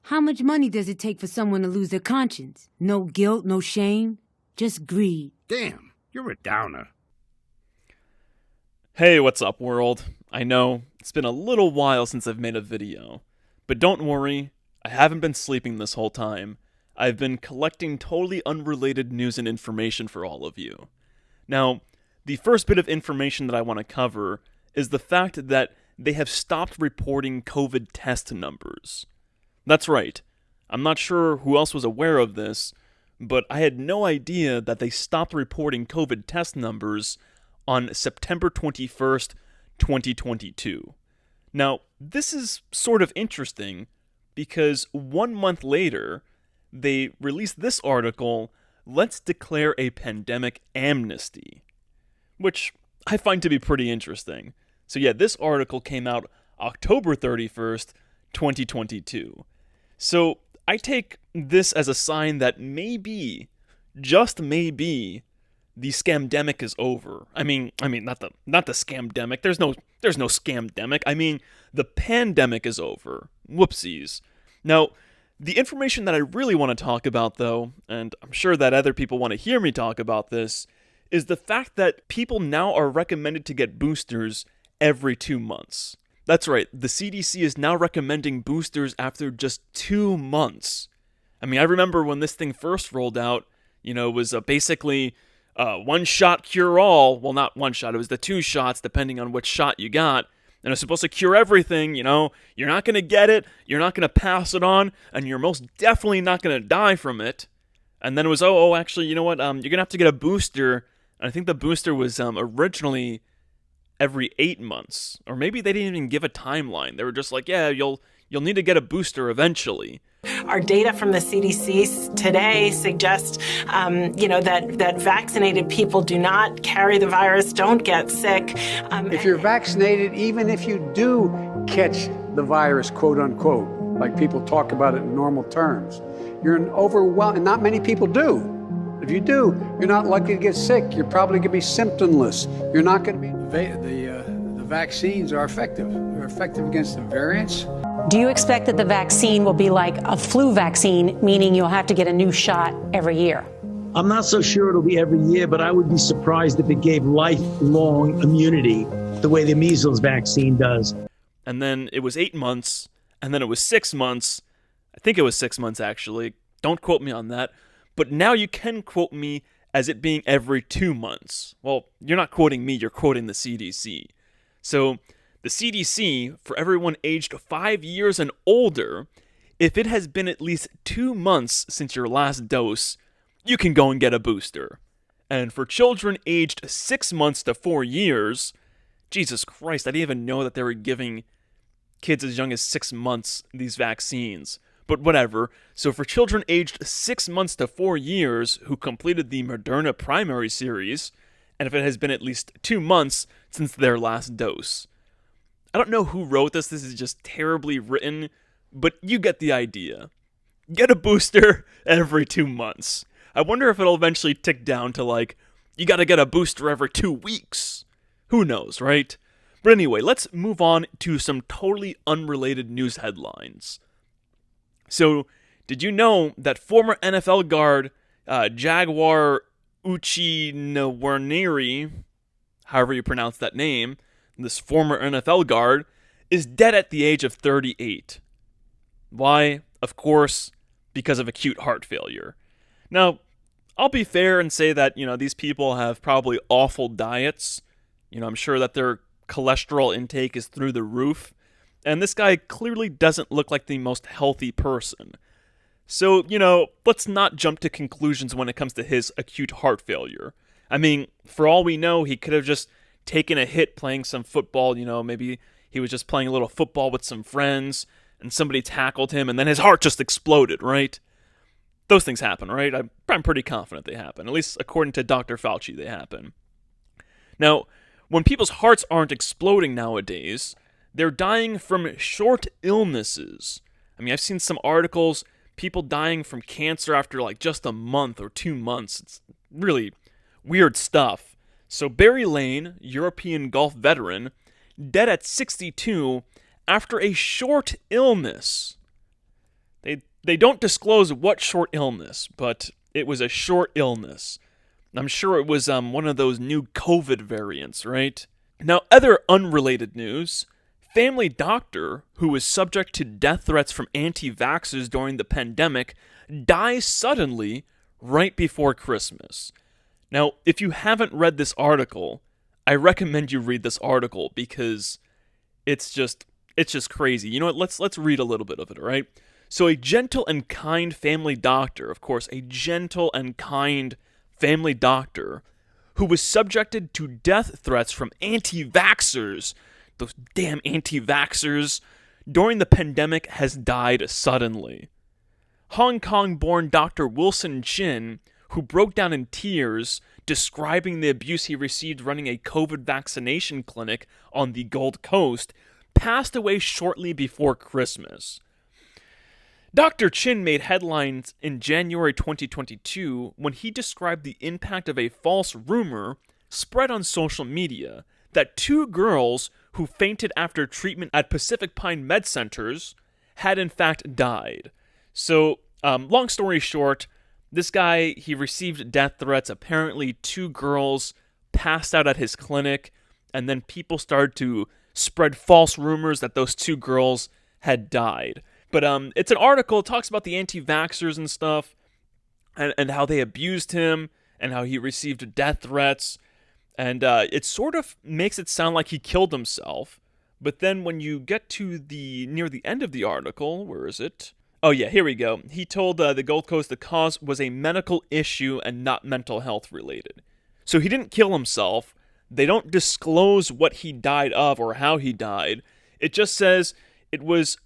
How much money does it take for someone to lose their conscience? No guilt, no shame, just greed. Damn, you're a downer. Hey, what's up, world? I know, it's been a little while since I've made a video, but don't worry, I haven't been sleeping this whole time. I've been collecting totally unrelated news and information for all of you. Now, the first bit of information that I want to cover is the fact that they have stopped reporting COVID test numbers. That's right. I'm not sure who else was aware of this, but I had no idea that they stopped reporting COVID test numbers on September 21st, 2022. Now, this is sort of interesting because 1 month later, they released this article, "Let's Declare a Pandemic Amnesty," which I find to be pretty interesting. So yeah, this article came out October 31st, 2022. So I take this as a sign that maybe, just maybe, the scamdemic is over. I mean, not the scamdemic. There's no scamdemic. I mean, the pandemic is over. Whoopsies. Now, the information that I really want to talk about, though, and I'm sure that other people want to hear me talk about this, is the fact that people now are recommended to get boosters every 2 months. That's right, the CDC is now recommending boosters after just 2 months. I mean, I remember when this thing first rolled out, it was basically one-shot cure-all. Well, not one shot, it was the 2 shots, depending on which shot you got. And it's supposed to cure everything, you're not going to get it, you're not going to pass it on, and you're most definitely not going to die from it. And then it was, actually, you know what, you're going to have to get a booster. And I think the booster was originally every 8 months. Or maybe they didn't even give a timeline. They were just like, yeah, you'll need to get a booster eventually. Our data from the CDC today suggests, that vaccinated people do not carry the virus, don't get sick. If you're vaccinated, even if you do catch the virus, quote unquote, like people talk about it in normal terms, you're an and not many people do. If you do, you're not likely to get sick. You're probably going to be symptomless. You're not going to be. The vaccines are effective. They're effective against the variants. Do you expect that the vaccine will be like a flu vaccine, meaning you'll have to get a new shot every year? I'm not so sure it'll be every year, but I would be surprised if it gave lifelong immunity the way the measles vaccine does. And then it was 8 months, and then it was 6 months. I think it was 6 months, actually. Don't quote me on that. But now you can quote me as it being every 2 months. Well, you're not quoting me, you're quoting the CDC. So the CDC, for everyone aged 5 years and older, if it has been at least 2 months since your last dose, you can go and get a booster. And for children aged 6 months to 4 years, Jesus Christ, I didn't even know that they were giving kids as young as 6 months these vaccines. But whatever, so for children aged 6 months to 4 years who completed the Moderna primary series, and if it has been at least 2 months since their last dose. I don't know who wrote this is just terribly written, but you get the idea. Get a booster every 2 months. I wonder if it'll eventually tick down to you gotta get a booster every 2 weeks. Who knows, right? But anyway, let's move on to some totally unrelated news headlines. So, did you know that former NFL guard Jaguar Uchenwarneri, however you pronounce that name, this former NFL guard, is dead at the age of 38. Why? Of course, because of acute heart failure. Now, I'll be fair and say that, these people have probably awful diets. I'm sure that their cholesterol intake is through the roof. And this guy clearly doesn't look like the most healthy person. So, let's not jump to conclusions when it comes to his acute heart failure. I mean, for all we know, he could have just taken a hit playing some football, maybe he was just playing a little football with some friends, and somebody tackled him, and then his heart just exploded, right? Those things happen, right? I'm pretty confident they happen. At least according to Dr. Fauci, they happen. Now, when people's hearts aren't exploding nowadays, they're dying from short illnesses. I mean, I've seen some articles, people dying from cancer after just a month or 2 months. It's really weird stuff. So Barry Lane, European golf veteran, dead at 62 after a short illness. They don't disclose what short illness, but it was a short illness. I'm sure it was one of those new COVID variants, right? Now, other unrelated news. Family doctor, who was subject to death threats from anti-vaxxers during the pandemic, dies suddenly right before Christmas. Now, if you haven't read this article, I recommend you read this article because it's just crazy. You know what? Let's read a little bit of it, all right? So a gentle and kind family doctor, of course, a gentle and kind family doctor who was subjected to death threats from anti-vaxxers, those damn anti-vaxxers, during the pandemic has died suddenly. Hong Kong-born Dr. Wilson Chin, who broke down in tears describing the abuse he received running a COVID vaccination clinic on the Gold Coast, passed away shortly before Christmas. Dr. Chin made headlines in January 2022 when he described the impact of a false rumor spread on social media that 2 girls who fainted after treatment at Pacific Pine Med Centers had in fact died. So, long story short, this guy, he received death threats. Apparently 2 girls passed out at his clinic, and then people started to spread false rumors that those 2 girls had died. But it's an article, it talks about the anti-vaxxers and stuff, and how they abused him, and how he received death threats, and it sort of makes it sound like he killed himself. But then when you get to near the end of the article, where is it? Oh yeah, here we go. He told the Gold Coast the cause was a medical issue and not mental health related. So he didn't kill himself. They don't disclose what he died of or how he died. It just says it was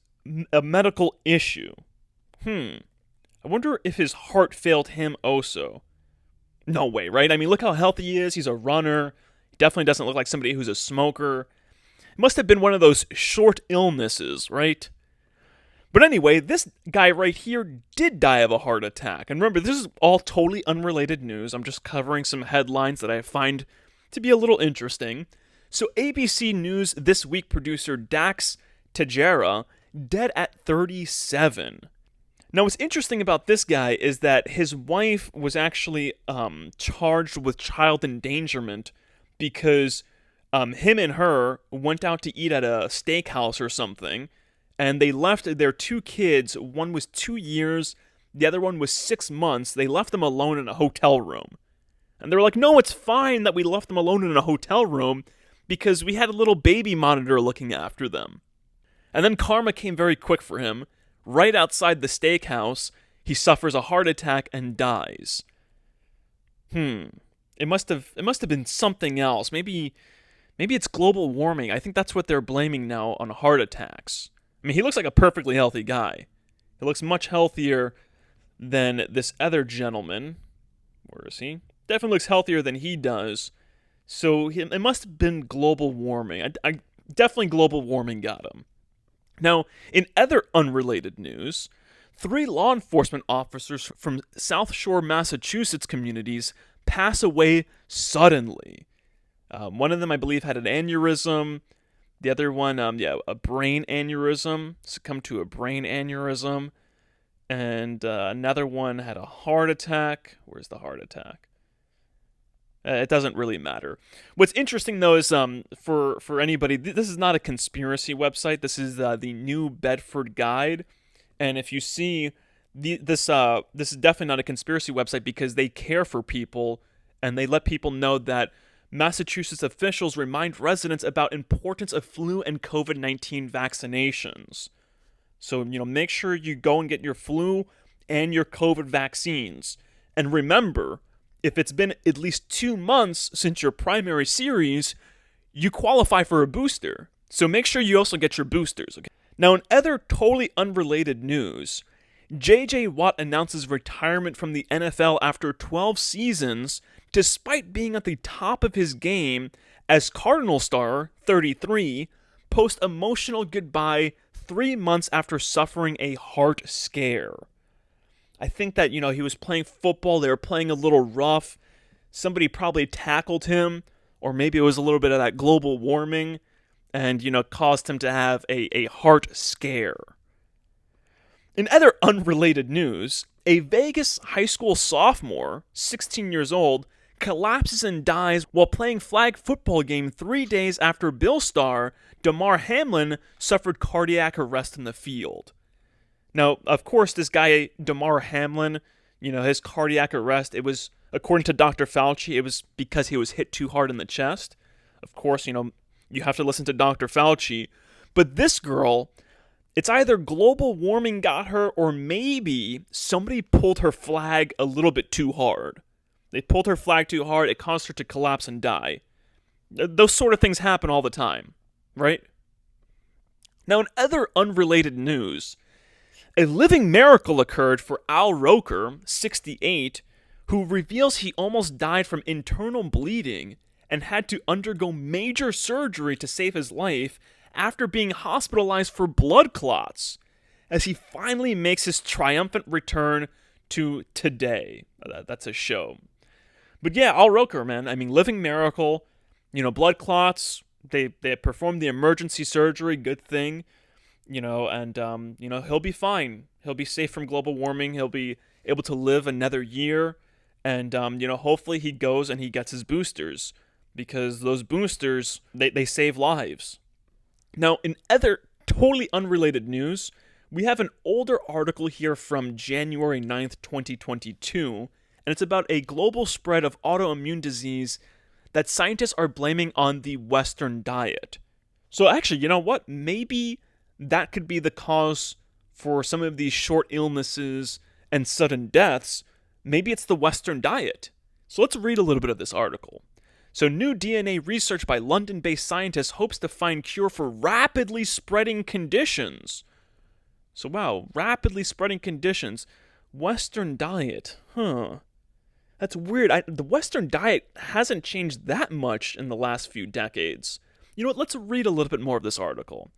a medical issue. I wonder if his heart failed him also. No way, right? I mean, look how healthy he is. He's a runner. He definitely doesn't look like somebody who's a smoker. It must have been one of those short illnesses, right? But anyway, this guy right here did die of a heart attack. And remember, this is all totally unrelated news. I'm just covering some headlines that I find to be a little interesting. So ABC News This Week producer Dax Tejera dead at 37. Now, what's interesting about this guy is that his wife was actually charged with child endangerment because him and her went out to eat at a steakhouse or something, and they left their 2 kids. One was 2 years, the other one was 6 months. They left them alone in a hotel room. And they were like, no, it's fine that we left them alone in a hotel room because we had a little baby monitor looking after them. And then karma came very quick for him. Right outside the steakhouse, he suffers a heart attack and dies. It must have been something else. Maybe it's global warming. I think that's what they're blaming now on heart attacks. I mean, he looks like a perfectly healthy guy. He looks much healthier than this other gentleman. Where is he? Definitely looks healthier than he does. So it must have been global warming. I definitely global warming got him. Now, in other unrelated news, 3 law enforcement officers from South Shore, Massachusetts communities pass away suddenly. One of them, I believe, had an aneurysm. The other one, a brain aneurysm, succumbed to a brain aneurysm. And another one had a heart attack. Where's the heart attack? It doesn't really matter. What's interesting, though, is for anybody, this is not a conspiracy website. This is the New Bedford Guide. And if you see, this is definitely not a conspiracy website because they care for people and they let people know that Massachusetts officials remind residents about importance of flu and COVID-19 vaccinations. So, make sure you go and get your flu and your COVID vaccines. And remember, if it's been at least 2 months since your primary series, you qualify for a booster. So make sure you also get your boosters. Okay? Now, in other totally unrelated news, J.J. Watt announces retirement from the NFL after 12 seasons, despite being at the top of his game as Cardinal star, 33, posts emotional goodbye 3 months after suffering a heart scare. I think that, he was playing football, they were playing a little rough, somebody probably tackled him, or maybe it was a little bit of that global warming, and, caused him to have a heart scare. In other unrelated news, a Vegas high school sophomore, 16 years old, collapses and dies while playing flag football game 3 days after Bill star Damar Hamlin suffered cardiac arrest in the field. Now, of course, this guy, Damar Hamlin, his cardiac arrest, it was, according to Dr. Fauci, it was because he was hit too hard in the chest. Of course, you have to listen to Dr. Fauci. But this girl, it's either global warming got her or maybe somebody pulled her flag a little bit too hard. They pulled her flag too hard, it caused her to collapse and die. Those sort of things happen all the time, right? Now, in other unrelated news, a living miracle occurred for Al Roker, 68, who reveals he almost died from internal bleeding and had to undergo major surgery to save his life after being hospitalized for blood clots, as he finally makes his triumphant return to today. That's a show. But yeah, Al Roker, man, living miracle, blood clots, they performed the emergency surgery, good thing, and he'll be fine. He'll be safe from global warming. He'll be able to live another year, and, hopefully he goes and he gets his boosters, because those boosters, they save lives. Now, in other totally unrelated news, we have an older article here from January 9th, 2022, and it's about a global spread of autoimmune disease that scientists are blaming on the Western diet. So actually, you know what? Maybe that could be the cause for some of these short illnesses and sudden deaths. Maybe it's the Western diet. So let's read a little bit of this article. So new DNA research by London-based scientists hopes to find cure for rapidly spreading conditions. So wow, rapidly spreading conditions. Western diet, That's weird. The Western diet hasn't changed that much in the last few decades. You know what? Let's read a little bit more of this article.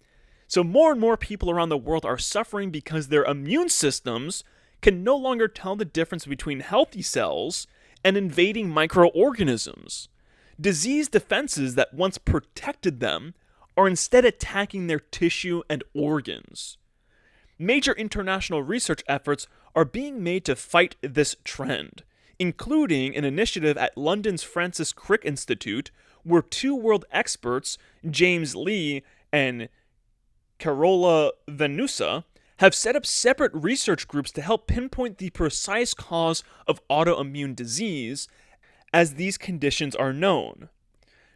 So more and more people around the world are suffering because their immune systems can no longer tell the difference between healthy cells and invading microorganisms. Disease defenses that once protected them are instead attacking their tissue and organs. Major international research efforts are being made to fight this trend, including an initiative at London's Francis Crick Institute, where two world experts, James Lee and Carola Venusa, have set up separate research groups to help pinpoint the precise cause of autoimmune disease, as these conditions are known.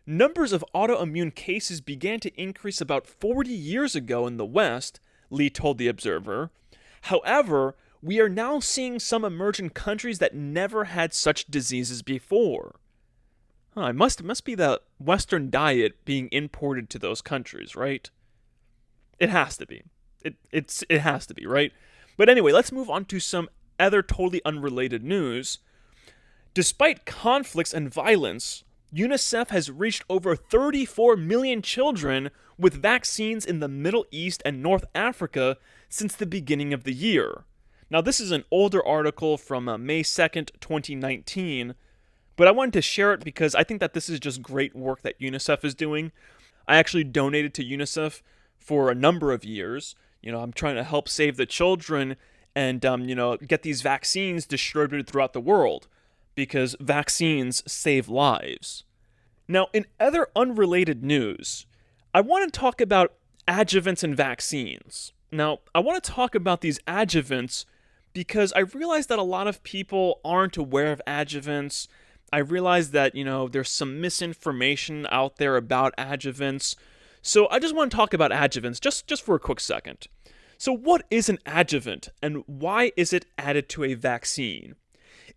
Numbers of autoimmune cases began to increase about 40 years ago in the West, Lee told The Observer. However, we are now seeing some emerge in countries that never had such diseases before. It must be the Western diet being imported to those countries, right? It has to be. It has to be, right? But anyway, let's move on to some other totally unrelated news. Despite conflicts and violence, UNICEF has reached over 34 million children with vaccines in the Middle East and North Africa since the beginning of the year. Now, this is an older article from May 2nd, 2019, but I wanted to share it because I think that this is just great work that UNICEF is doing. I actually donated to UNICEF for a number of years. I'm trying to help save the children and, get these vaccines distributed throughout the world, because vaccines save lives. Now, in other unrelated news, I want to talk about adjuvants and vaccines. Now, I want to talk about these adjuvants because I realize that a lot of people aren't aware of adjuvants. I realize that, there's some misinformation out there about adjuvants. So I just want to talk about adjuvants just for a quick second. So what is an adjuvant and why is it added to a vaccine?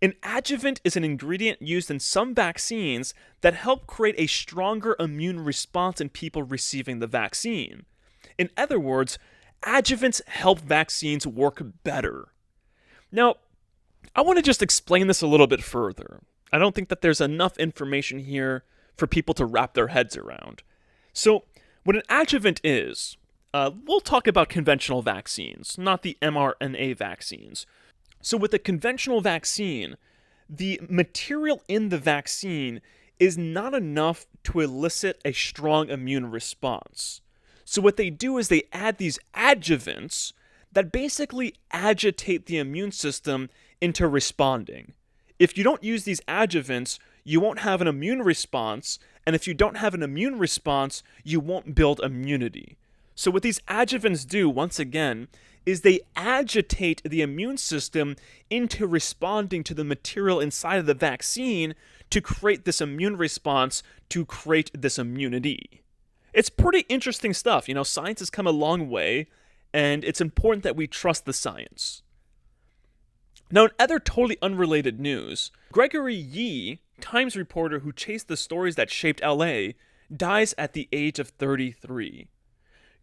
An adjuvant is an ingredient used in some vaccines that help create a stronger immune response in people receiving the vaccine. In other words, adjuvants help vaccines work better. Now, I want to just explain this a little bit further. I don't think that there's enough information here for people to wrap their heads around. So, what an adjuvant is, we'll talk about conventional vaccines, not the mRNA vaccines. So with a conventional vaccine, the material in the vaccine is not enough to elicit a strong immune response. So what they do is they add these adjuvants that basically agitate the immune system into responding. If you don't use these adjuvants, you won't have an immune response, and if you don't have an immune response, you won't build immunity. So what these adjuvants do, once again, is they agitate the immune system into responding to the material inside of the vaccine to create this immune response, to create this immunity. It's pretty interesting stuff. You know, science has come a long way, and it's important that we trust the science. Now, in other totally unrelated news, Gregory Yee, Times reporter who chased the stories that shaped LA, dies at the age of 33.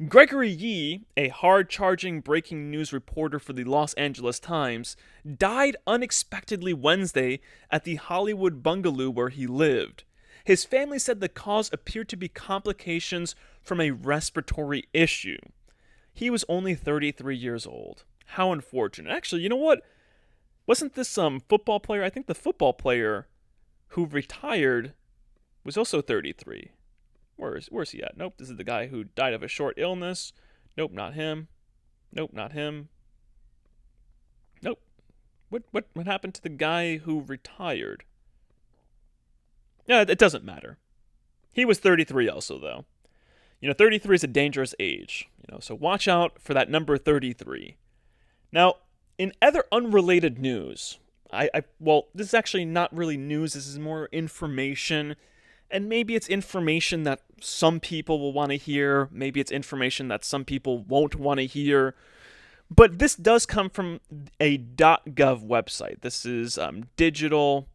Gregory Yee, a hard-charging breaking news reporter for the Los Angeles Times, died unexpectedly Wednesday at the Hollywood bungalow where he lived. His family said the cause appeared to be complications from a respiratory issue. He was only 33 years old. How unfortunate. Actually, you know what? Wasn't this football player? I think the football player who retired was also 33. Where's he at? Nope, this is the guy who died of a short illness. Nope, not him. Nope, not him. Nope. What happened to the guy who retired? Yeah, it doesn't matter. He was 33 also, though. You know, 33 is a dangerous age. You know, so watch out for that number 33. Now, in other unrelated news, well, this is actually not really news. This is more information. And maybe it's information that some people will want to hear. Maybe it's information that some people won't want to hear. But this does come from a .gov website. This is digital.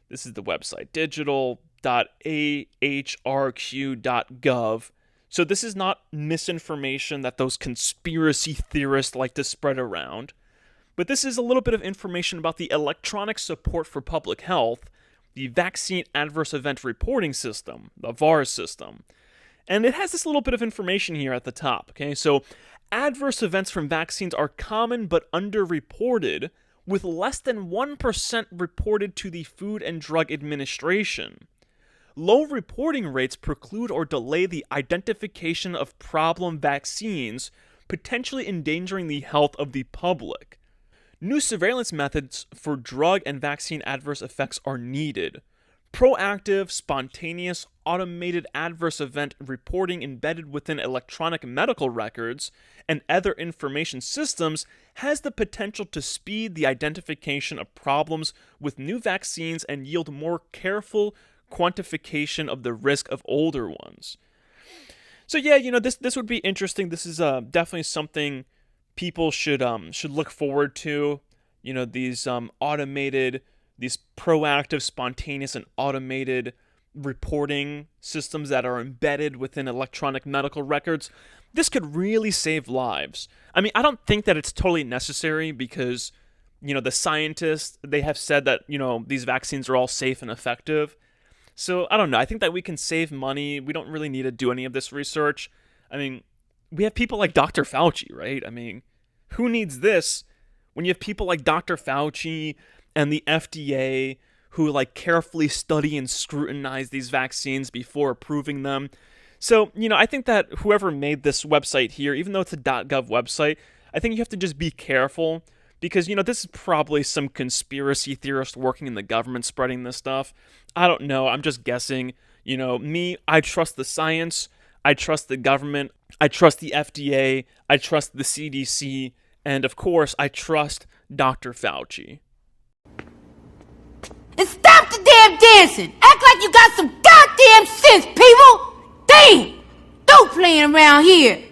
This is the website, digital.ahrq.gov. So this is not misinformation that those conspiracy theorists like to spread around. But this is a little bit of information about the electronic support for public health, the Vaccine Adverse Event Reporting System, the VARS system. And it has this little bit of information here at the top, okay? So, adverse events from vaccines are common but underreported, with less than 1% reported to the Food and Drug Administration. Low reporting rates preclude or delay the identification of problem vaccines, potentially endangering the health of the public. New surveillance methods for drug and vaccine adverse effects are needed. Proactive, spontaneous, automated adverse event reporting embedded within electronic medical records and other information systems has the potential to speed the identification of problems with new vaccines and yield more careful quantification of the risk of older ones. So yeah, you know, this would be interesting. This is definitely something people should look forward to. You know, these automated, these proactive, spontaneous, and automated reporting systems that are embedded within electronic medical records. This could really save lives. I mean, I don't think that it's totally necessary because, you know, the scientists, they have said that, you know, these vaccines are all safe and effective. So, I don't know. I think that we can save money. We don't really need to do any of this research. I mean, we have people like Dr. Fauci, right? I mean, who needs this when you have people like Dr. Fauci and the FDA who like carefully study and scrutinize these vaccines before approving them? So, you know, I think that whoever made this website here, even though it's a .gov website, I think you have to just be careful because, you know, this is probably some conspiracy theorist working in the government spreading this stuff. I don't know. I'm just guessing. You know, me, I trust the science. I trust the government, I trust the FDA, I trust the CDC, and of course, I trust Dr. Fauci. And stop the damn dancing! Act like you got some goddamn sense, people! Damn! Don't playing around here!